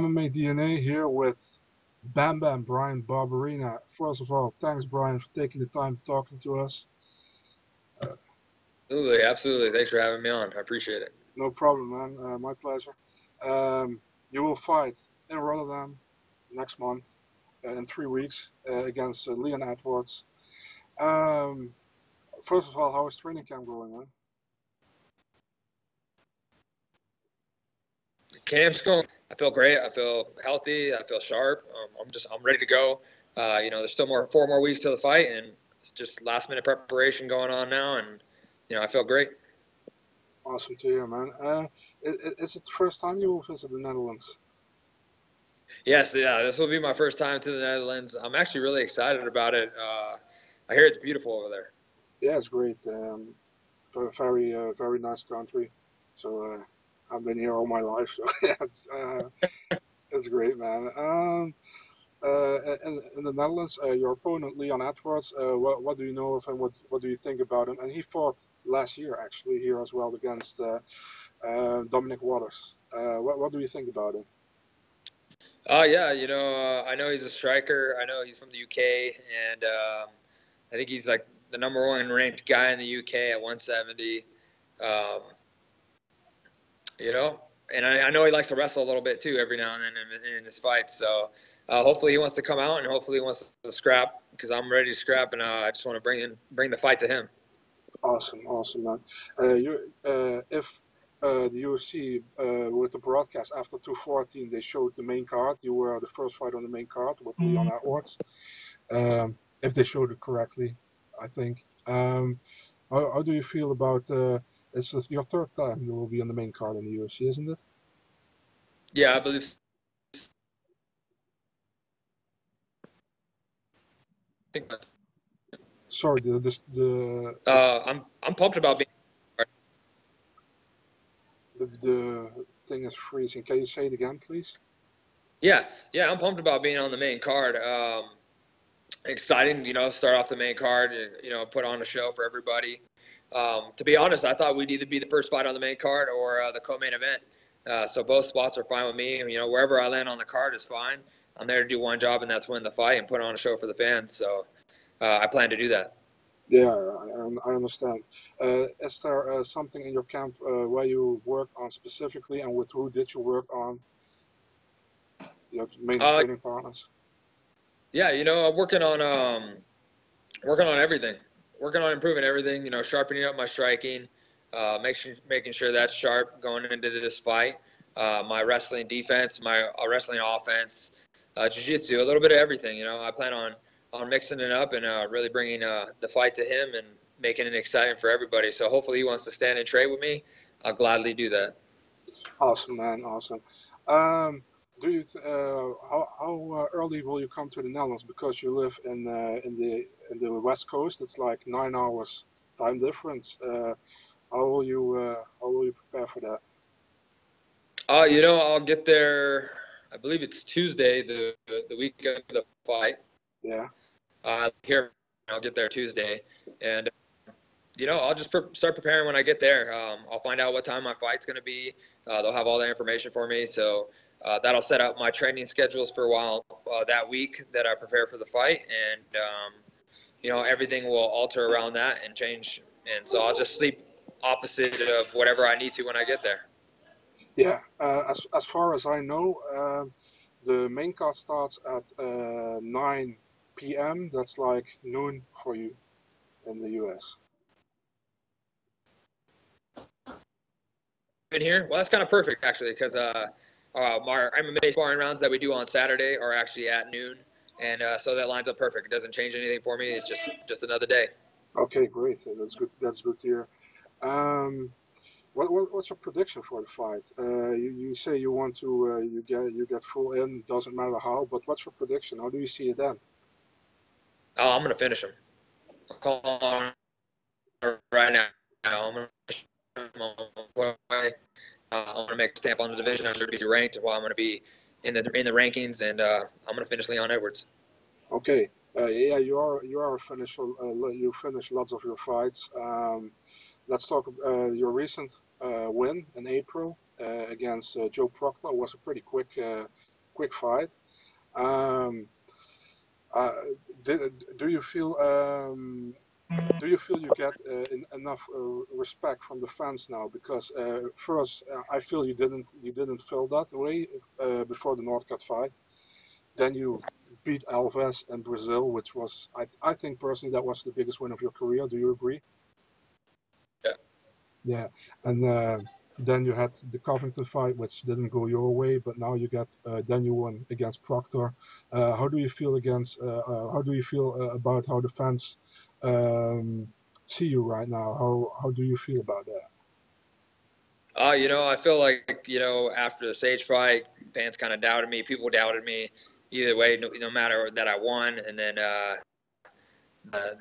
MMA DNA here with Bryan Barberena. First of all, thanks Brian for taking the time talking to us. Absolutely, absolutely. Thanks for having me on. I appreciate it. No problem, man. My pleasure. You will fight in Rotterdam next month in 3 weeks against Leon Edwards. Um, First of all, how is training camp going, man? Camp's going. I feel great. I feel healthy. I feel sharp. I'm ready to go. There's still 4 more weeks till the fight, and it's just last minute preparation going on now, and I feel great. Awesome to hear, man. Is it the first time you will visit the Netherlands? Yes, yeah. This will be my first time to the Netherlands. I'm actually really excited about it. I hear it's beautiful over there. Yeah, it's great. Very nice country. So I've been here all my life. So yeah, it's great, man. In the Netherlands, your opponent Leon Edwards. What do you know of him? What do you think about him? And he fought last year actually here as well against Dominic Waters. What do you think about him? Yeah, I know he's a striker. I know he's from the UK, and I think he's like the #1 ranked guy in the UK at 170. Um, and I know he likes to wrestle a little bit too every now and then in his fights. So hopefully he wants to come out, and hopefully he wants to scrap, because I'm ready to scrap, and I just want to bring the fight to him. Awesome, man. If the UFC with the broadcast after 214 they showed the main card, you were the first fight on the main card with Leon Edwards. If they showed it correctly, I think. How do you feel about? It's your third time you will be on the main card in the UFC, isn't it? Yeah, I believe. Sorry, I'm pumped about being. the thing is freezing. Can you say it again, please? Yeah, I'm pumped about being on the main card. Exciting, start off the main card, and, put on a show for everybody. To be honest, I thought we'd either be the first fight on the main card or the co-main event. So both spots are fine with me. Wherever I land on the card is fine. I'm there to do one job, and that's win the fight and put on a show for the fans. So I plan to do that. Yeah, I understand. Is there something in your camp where you worked on specifically, and with who did you work on? Your main training partners? Yeah, I'm working on everything. Working on improving everything. Sharpening up my striking, making sure that's sharp going into this fight. My wrestling defense, my wrestling offense, jiu-jitsu, a little bit of everything. I plan on mixing it up and really bringing the fight to him and making it exciting for everybody. So hopefully he wants to stand and trade with me. I'll gladly do that. Awesome, man. Awesome. Do you how early will you come to the Netherlands? Because you live in the West Coast, it's like 9 hours time difference. How will you prepare for that? I'll get there. I believe it's Tuesday, the week of the fight. Yeah. Here, I'll get there Tuesday, and I'll just start preparing when I get there. I'll find out what time my fight's going to be. They'll have all that information for me, so that'll set up my training schedules for a while that week that I prepare for the fight, and everything will alter around that and change, and so I'll just sleep opposite of whatever I need to when I get there. Yeah. As far as I know, the main card starts at 9 p.m. That's like noon for you in the US. In here, well, that's kind of perfect actually, because our MMA sparring rounds that we do on Saturday are actually at noon, and so that lines up perfect. It doesn't change anything for me. It's just another day. Okay, great. That's good. That's good to hear. Um, what's your prediction for the fight? You say you want to you get full in. Doesn't matter how, but what's your prediction? How do you see it then? Oh, I'm gonna finish him. I'm calling right now. I'm gonna finish him. I'm gonna make a stamp on the division. I'm sure to be ranked. While I'm gonna be in the rankings, and I'm gonna finish Leon Edwards. Okay. Yeah, you are a finisher. You finish lots of your fights. Let's talk your recent win in April against Joe Proctor. Was a pretty quick quick fight. Um, uh, do you feel you get enough respect from the fans now? Because first, I feel you didn't feel that way before the Northcutt fight. Then you beat Alves in Brazil, which was I think personally that was the biggest win of your career. Do you agree? Yeah. Yeah, and then you had the Covington fight, which didn't go your way, but now you get then you won against Proctor. How do you feel against? How do you feel about how the fans um, see you right now? How do you feel about that? I feel like, after the Sage fight, fans kind of doubted me. People doubted me either way, no matter that I won. And then the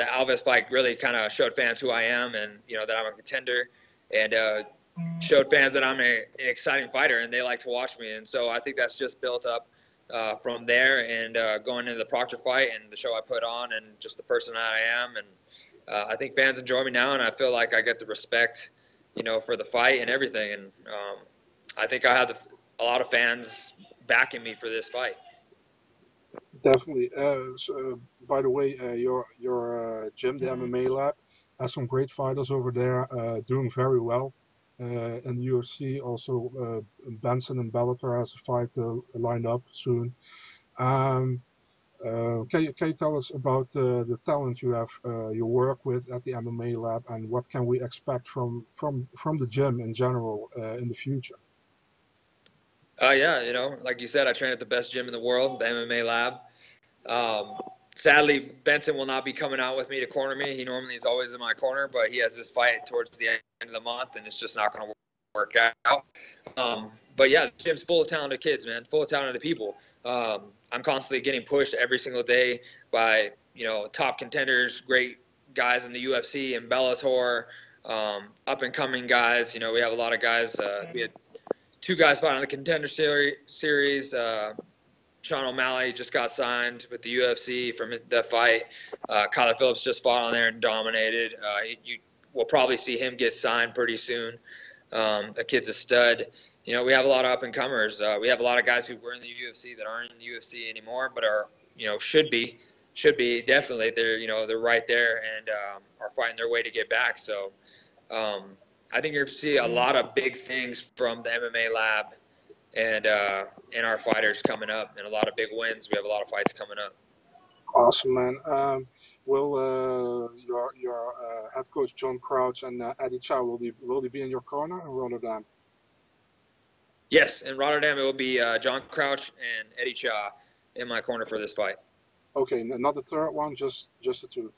Alves fight really kind of showed fans who I am and, that I'm a contender, and showed fans that I'm an exciting fighter and they like to watch me. And so I think that's just built up from there, and going into the Proctor fight and the show I put on and just the person that I am. And I think fans enjoy me now, and I feel like I get the respect, for the fight and everything. And I think I have a lot of fans backing me for this fight. Definitely. By the way, your gym, the MMA Lab, has some great fighters over there, doing very well. In the UFC, also Benson and Bellator has a fight lined up soon. Um, can you tell us about the talent you work with at the MMA Lab, and what can we expect from the gym in general in the future? Yeah, like you said, I train at the best gym in the world, the MMA Lab. Um, Sadly, Benson will not be coming out with me to corner me. He normally is always in my corner, but he has this fight towards the end of the month, and it's just not going to work out. But yeah, the gym's full of talented kids, man, full of talented people. I'm constantly getting pushed every single day by, top contenders, great guys in the UFC and Bellator, up and coming guys. We have a lot of guys. We had two guys fight on the contender series. Sean O'Malley just got signed with the UFC from that fight. Kyler Phillips just fought on there and dominated. You will probably see him get signed pretty soon. The kid's a stud. We have a lot of up and comers. We have a lot of guys who were in the UFC that aren't in the UFC anymore, but are, should be definitely. They're right there and are fighting their way to get back. So I think you're going to see a lot of big things from the MMA Lab and our fighters coming up, and a lot of big wins. We have a lot of fights coming up. Awesome, man. Will your head coach John Crouch and Eddie Chow will they be in your corner in Rotterdam? Yes, in Rotterdam it will be John Crouch and Eddie Cha in my corner for this fight. Okay, not the third one, just the two.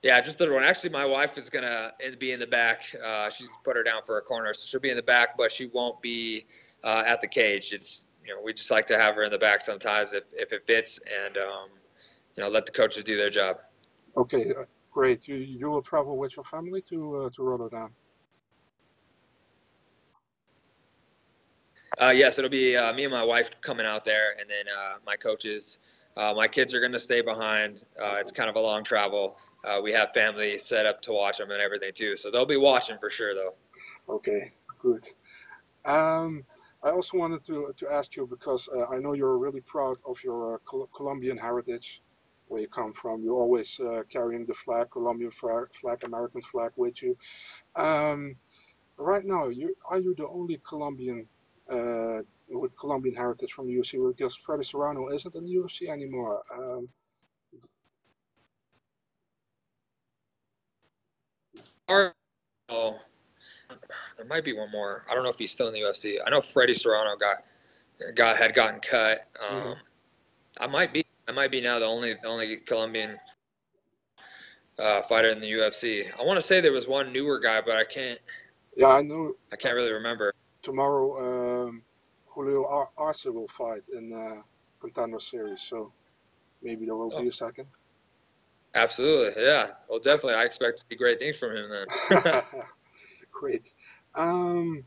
Yeah, just the third one. Actually, my wife is gonna be in the back. She's put her down for a corner, so she'll be in the back, but she won't be at the cage. It's we just like to have her in the back sometimes if it fits, and let the coaches do their job. Okay, great. You will travel with your family to Rotterdam. Yes, it'll be me and my wife coming out there, and then my coaches. My kids are going to stay behind. It's kind of a long travel. We have family set up to watch them and everything too, so they'll be watching for sure, though. Okay, good. Um, I also wanted to ask you because I know you're really proud of your Colombian heritage, where you come from. You're always carrying the flag, Colombian flag, American flag with you. Um, right now, are you the only Colombian with Colombian heritage from the UFC? Because Freddy Serrano isn't in the UFC anymore. Oh, there might be one more. I don't know if he's still in the UFC. I know Freddie Serrano had gotten cut. Mhm. I might be now the only Colombian fighter in the UFC. I want to say there was one newer guy, but I can't. Yeah, I know. I can't really remember. Tomorrow, Julio Arce will fight in Contender Series, so maybe there will Oh, be a second. absolutely, yeah. Well, definitely, I expect to see great things from him then. Great. Um,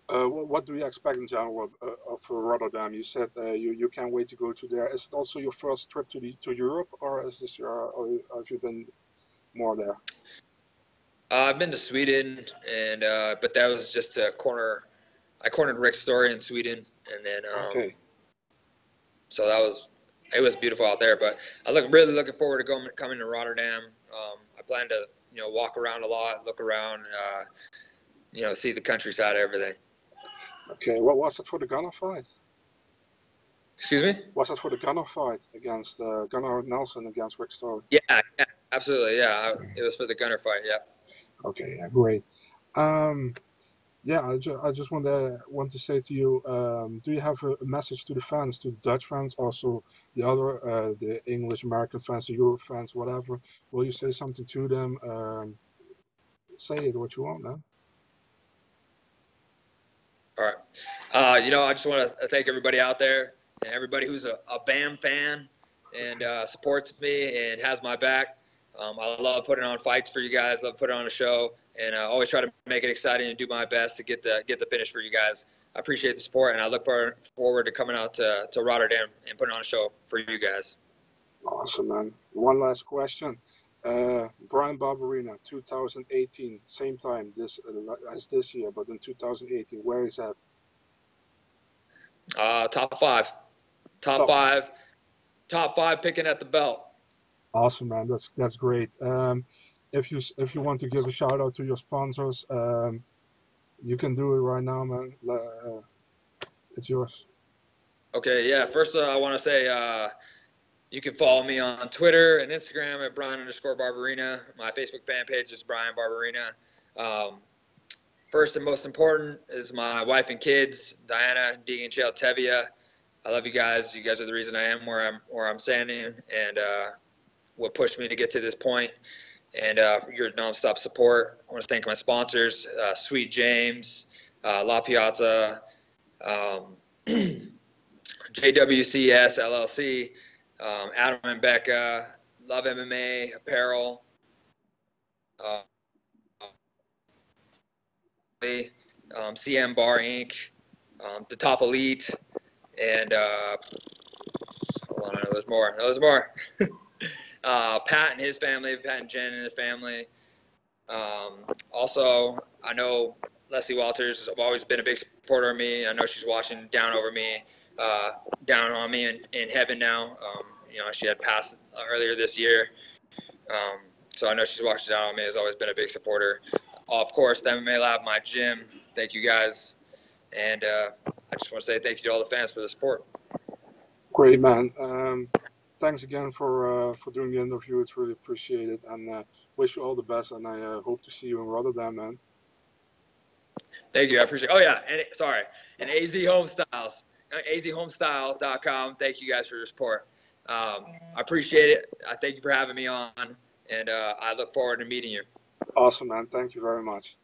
what do you expect in general of Rotterdam? You said you can't wait to go to there. Is it also your first trip to Europe, or is this or have you been more there? I've been to Sweden, and but that was just a corner. I cornered Rick Story in Sweden, and then Okay. So it was beautiful out there. But really looking forward to coming to Rotterdam. I plan to, walk around a lot, look around, see the countryside, everything. Okay, what was it for the Gunnar fight? Excuse me? Was it for the Gunnar fight against Gunnar Nelson against Rick Stone? Yeah, absolutely. Yeah, it was for the Gunnar fight. Yeah. Okay, yeah, great. Yeah, I just want to say to you, do you have a message to the fans, to the Dutch fans, also the other, the English American fans, the Europe fans, whatever? Will you say something to them? Say it what you want, man. All right. I just want to thank everybody out there and everybody who's a BAM fan and supports me and has my back. I love putting on fights for you guys, love putting on a show, and I always try to make it exciting and do my best to get the finish for you guys. I appreciate the support, and I look forward to coming out to Rotterdam and putting on a show for you guys. Awesome, man. One last question. Bryan Barberena, 2018, same time as this year, but in 2018, where is that? Top five. Top five picking at the belt. Awesome, man. That's great. If you want to give a shout out to your sponsors, you can do it right now, man. It's yours. Okay, yeah. First, I want to say you can follow me on Twitter and Instagram at Bryan_Barberena. My Facebook fan page is Bryan Barberena. First and most important is my wife and kids, Diana, Deegan, Chael, Tevia. I love you guys. You guys are the reason I am where I'm standing, and what pushed me to get to this point. And for your nonstop support. I want to thank my sponsors, Sweet James, La Piazza, JWCS LLC, Adam and Becca, Love MMA Apparel, CM Bar Inc., The Top Elite, and hold on, I know there's more. Pat and his family, Pat and Jen and his family. Also, I know Leslie Walters has always been a big supporter of me. I know she's watching down on me in heaven now. She had passed earlier this year. So I know she's watching down on me, has always been a big supporter. Of course, the MMA Lab, my gym. Thank you guys. And I just want to say thank you to all the fans for the support. Great, man. Thanks again for doing the interview. It's really appreciated, and wish you all the best. And I hope to see you in Rotterdam, man. Thank you. I appreciate it. Oh, yeah. And AZ Home Styles, azhomestyle.com. Thank you guys for your support. I appreciate it. I thank you for having me on, and I look forward to meeting you. Awesome, man. Thank you very much.